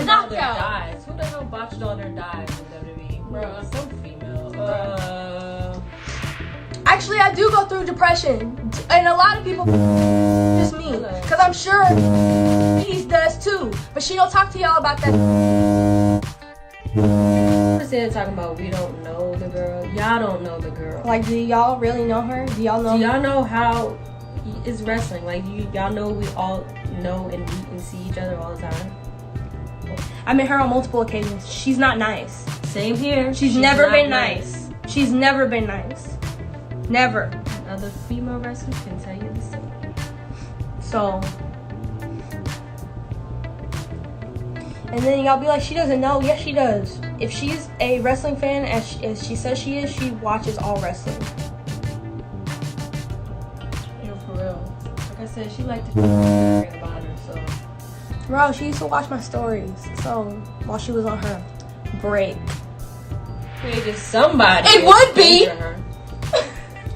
botched all their knockout. dives? Who the hell botched all their dives in WWE? Bro, some female. Actually, I do go through depression, and a lot of people just me, because I'm sure he does too. But she don't talk to y'all about that. Instead of talking about we don't know the girl, y'all don't know the girl. Like, do y'all really know her? Do y'all know? Do y'all know how it's wrestling? Like, y'all know we all know and meet and see each other all the time. I met her on multiple occasions. She's not nice. Same here. She's never been nice. She's never been nice. Never. Other female wrestlers can tell you the same. So, and then y'all be like, she doesn't know. Yes, she does. If she's a wrestling fan, as she says she is, she watches all wrestling. For real. Like I said, she liked to talk about her, so. Bro, she used to watch my stories. So, while she was on her break. Created somebody. It would be. Her.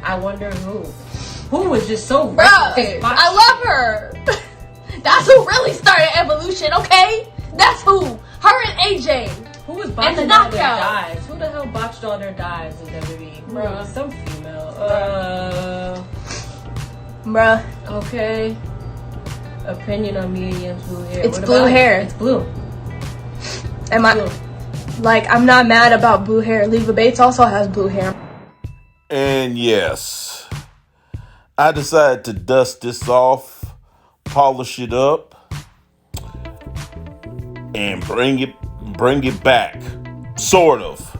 I wonder who. Who was just so Bro, I love her. That's who really started Evolution, okay? That's who. Her and AJ. Who was botching all their dives? Who the hell botched all their dives in WWE? Bro, some female. Bruh. Okay. Opinion on me and blue hair. It's blue hair. It's blue. Am I? Like, I'm not mad about blue hair. Leva Bates also has blue hair. And yes, I decided to dust this off, polish it up, and bring it back. Sort of.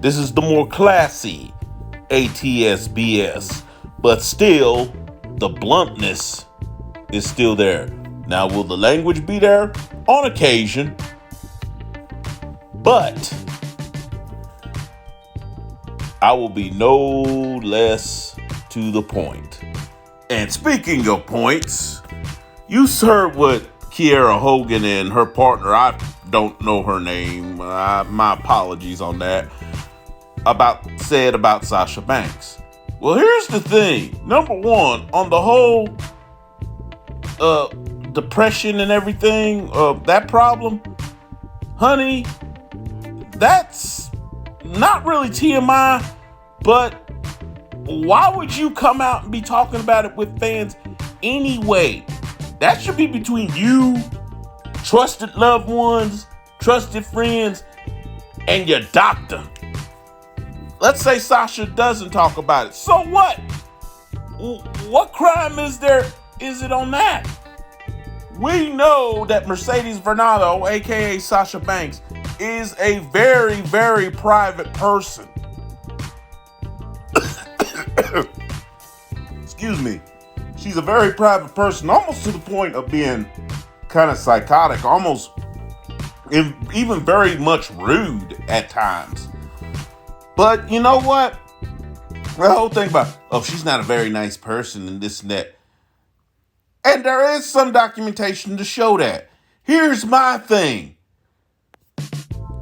This is the more classy A.T.S.B.S. But still, the bluntness is still there. Now, will the language be there? On occasion. But I will be no less to the point. And speaking of points, you heard what Kiera Hogan and her partner, I don't know her name, my apologies on that, said about Sasha Banks. Well, here's the thing. Number one, on the whole depression and everything, that problem, honey, that's not really TMI, but why would you come out and be talking about it with fans anyway? That should be between you, trusted loved ones, trusted friends, and your doctor. Let's say Sasha doesn't talk about it. So what? What crime is it on that? We know that Mercedes Varnado, aka Sasha Banks, is a very, very private person. Excuse me. She's a very private person, almost to the point of being kind of psychotic, almost even very much rude at times. But you know what? The whole thing about, she's not a very nice person and this and that. And there is some documentation to show that. Here's my thing.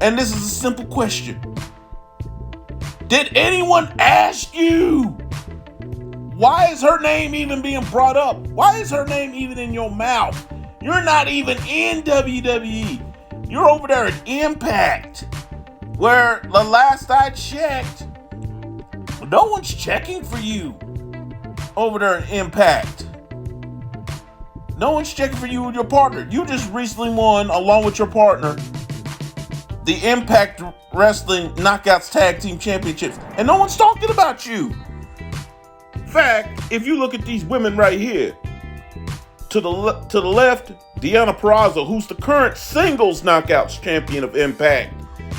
And this is a simple question. Did anyone ask you? Why is her name even being brought up? Why is her name even in your mouth? You're not even in WWE. You're over there at Impact, where the last I checked, no one's checking for you over there at Impact. No one's checking for you and your partner. You just recently won, along with your partner, the Impact Wrestling Knockouts Tag Team Championships. And no one's talking about you. In fact, if you look at these women right here, to the left, Deonna Purrazzo, who's the current singles Knockouts champion of Impact.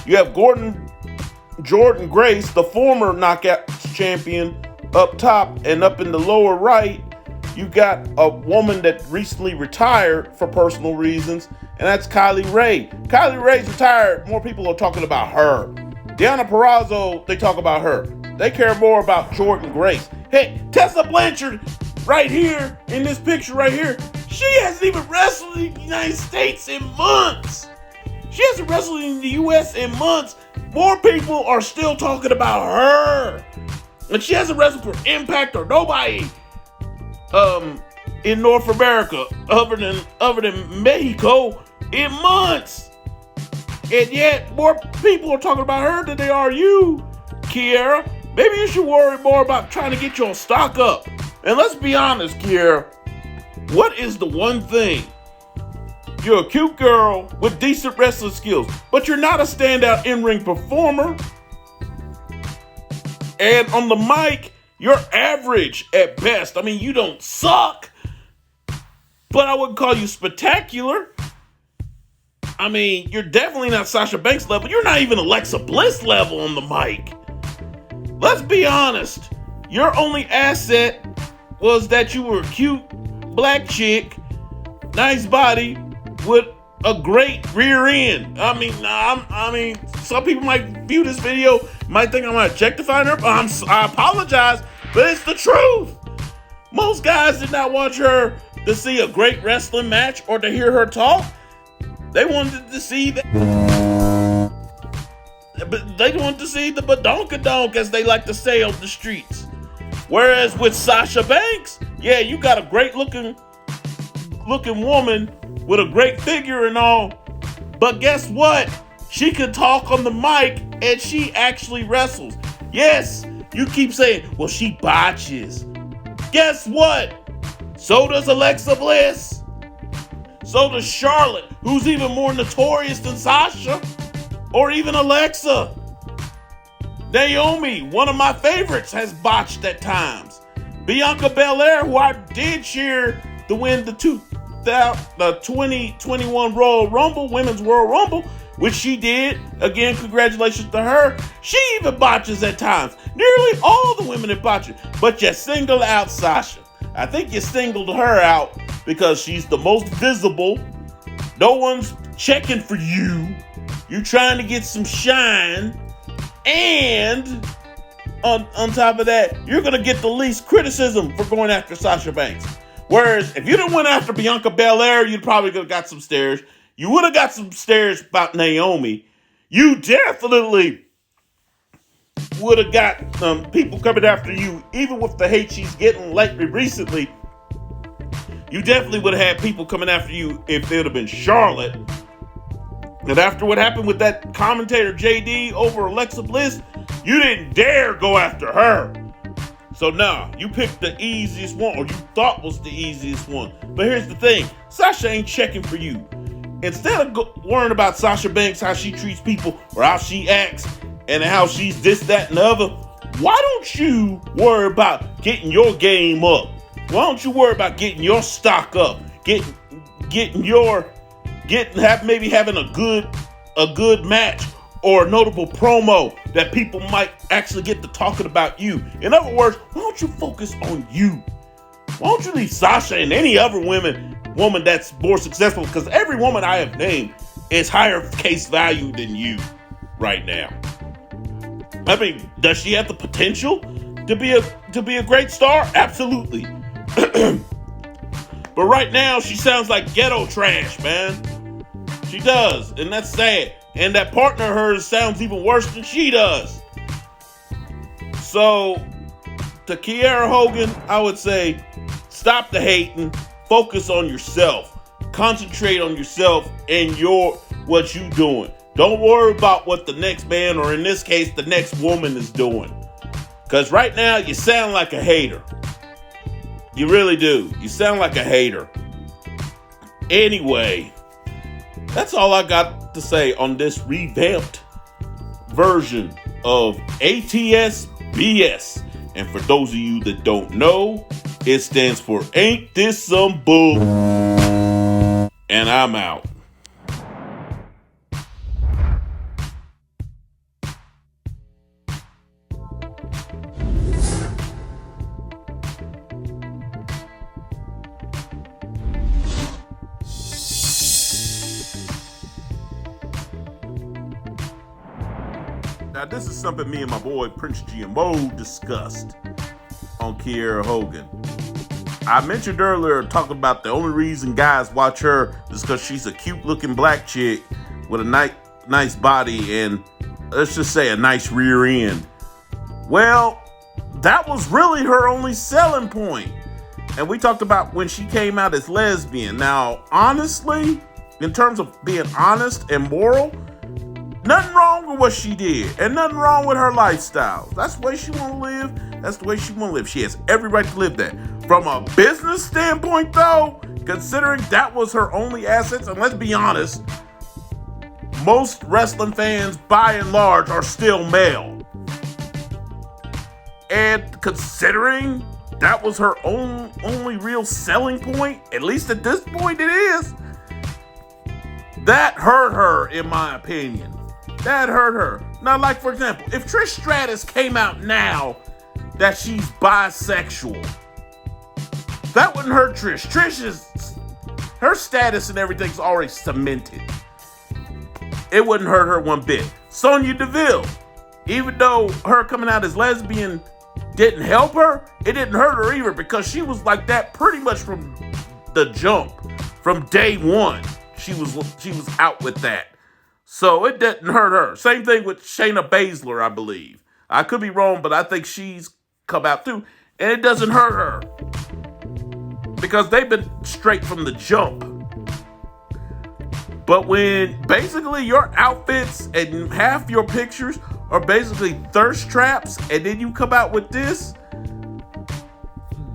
You have Jordan Grace, the former Knockouts champion, up top, and up in the lower right, you got a woman that recently retired for personal reasons, and that's Kylie Ray. Kylie Ray's retired. More people are talking about her. Deonna Purrazzo, they talk about her. They care more about Jordan Grace. Hey, Tessa Blanchard, right here, in this picture right here, she hasn't even wrestled in the United States in months. She hasn't wrestled in the U.S. in months. More people are still talking about her. And she hasn't wrestled for Impact or nobody in North America other than Mexico in months. And yet, more people are talking about her than they are you, Kiera. Maybe you should worry more about trying to get your stock up. And let's be honest, Kiera. What is the one thing? You're a cute girl with decent wrestling skills, but you're not a standout in-ring performer. And on the mic, you're average at best. I mean, you don't suck, but I wouldn't call you spectacular. I mean, you're definitely not Sasha Banks level. You're not even Alexa Bliss level on the mic. Let's be honest. Your only asset was that you were a cute black chick, nice body, with a great rear end. I mean, some people might view this video, might think I'm objectifying her. I apologize, but it's the truth. Most guys did not want her to see a great wrestling match or to hear her talk. They wanted to see that. But they wanted to see the badonkadonk, as they like to say on the streets. Whereas with Sasha Banks, yeah, you got a great looking woman with a great figure and all. But guess what? She can talk on the mic and she actually wrestles. Yes, you keep saying, well, she botches. Guess what? So does Alexa Bliss. So does Charlotte, who's even more notorious than Sasha, or even Alexa. Naomi, one of my favorites, has botched at times. Bianca Belair, who I did cheer to win the 2021 Royal Rumble, Women's Royal Rumble, which she did. Again, congratulations to her. She even botches at times. Nearly all the women have botched, but you singled out Sasha. I think you singled her out because she's the most visible. No one's checking for you. You're trying to get some shine. And on top of that, you're going to get the least criticism for going after Sasha Banks. Whereas if you didn't went after Bianca Belair, you'd probably have got some stares. You would have got some stares about Naomi. You definitely would have got people coming after you, even with the hate she's getting lately recently. You definitely would have had people coming after you if it would have been Charlotte. And after what happened with that commentator JD over Alexa Bliss, you didn't dare go after her. So nah, you picked the easiest one, or you thought was the easiest one. But here's the thing, Sasha ain't checking for you. Instead of worrying about Sasha Banks, how she treats people, or how she acts, and how she's this, that, and the other, why don't you worry about getting your game up? Why don't you worry about getting your stock up, maybe having a good match or a notable promo that people might actually get to talking about you. In other words, why don't you focus on you? Why don't you leave Sasha and any other woman that's more successful? Because every woman I have named is higher case value than you right now. I mean, does she have the potential to be a great star? Absolutely. But right now, she sounds like ghetto trash, man. She does, and that's sad. And that partner of hers sounds even worse than she does. So, to Kiera Hogan, I would say, stop the hating, focus on yourself, concentrate on yourself and what you doing. Don't worry about what the next man, or in this case, the next woman is doing. Because right now, you sound like a hater. You really do. You sound like a hater. Anyway, that's all I got to say on this revamped version of A.T.S.B.S. And for those of you that don't know, it stands for Ain't This Some Bull? And I'm out. Now, this is something me and my boy Prince GMO discussed on Kiera Hogan. I mentioned earlier, talking about the only reason guys watch her is because she's a cute-looking black chick with a nice body and, let's just say, a nice rear end. Well, that was really her only selling point. And we talked about when she came out as lesbian. Now, honestly, in terms of being honest and moral, Nothing wrong with what she did, and nothing wrong with her lifestyle. That's the way she want to live. That's the way she want to live. She has every right to live that. From a business standpoint, though, considering that was her only assets, and let's be honest, most wrestling fans, by and large, are still male. And considering that was her only real selling point, at least at this point it is, that hurt her, in my opinion. That hurt her. Now, like, for example, if Trish Stratus came out now that she's bisexual, that wouldn't hurt Trish. Her status and everything's already cemented. It wouldn't hurt her one bit. Sonya Deville, even though her coming out as lesbian didn't help her, it didn't hurt her either, because she was like that pretty much from the jump. From day one, she was out with that. So it didn't hurt her. Same thing with Shayna Baszler, I believe. I could be wrong, but I think she's come out too. And it doesn't hurt her, because they've been straight from the jump. But when basically your outfits and half your pictures are basically thirst traps, and then you come out with this,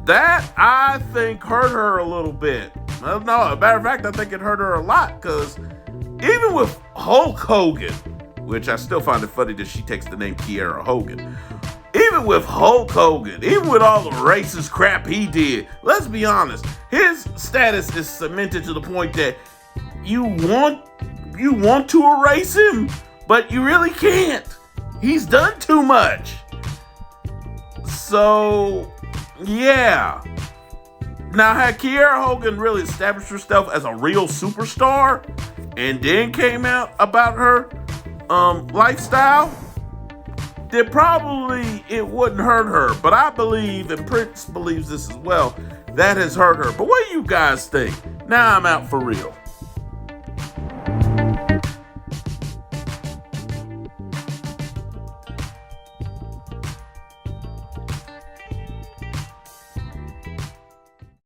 that I think hurt her a little bit. No, as a matter of fact, I think it hurt her a lot, because even with Hulk Hogan, which I still find it funny that she takes the name Kiera Hogan, even with Hulk Hogan, even with all the racist crap he did, let's be honest, his status is cemented to the point that you want to erase him, but you really can't. He's done too much. So, yeah. Now, had Kiera Hogan really established herself as a real superstar and then came out about her lifestyle, then probably it wouldn't hurt her. But I believe, and Prince believes this as well, that has hurt her. But what do you guys think? Now I'm out for real.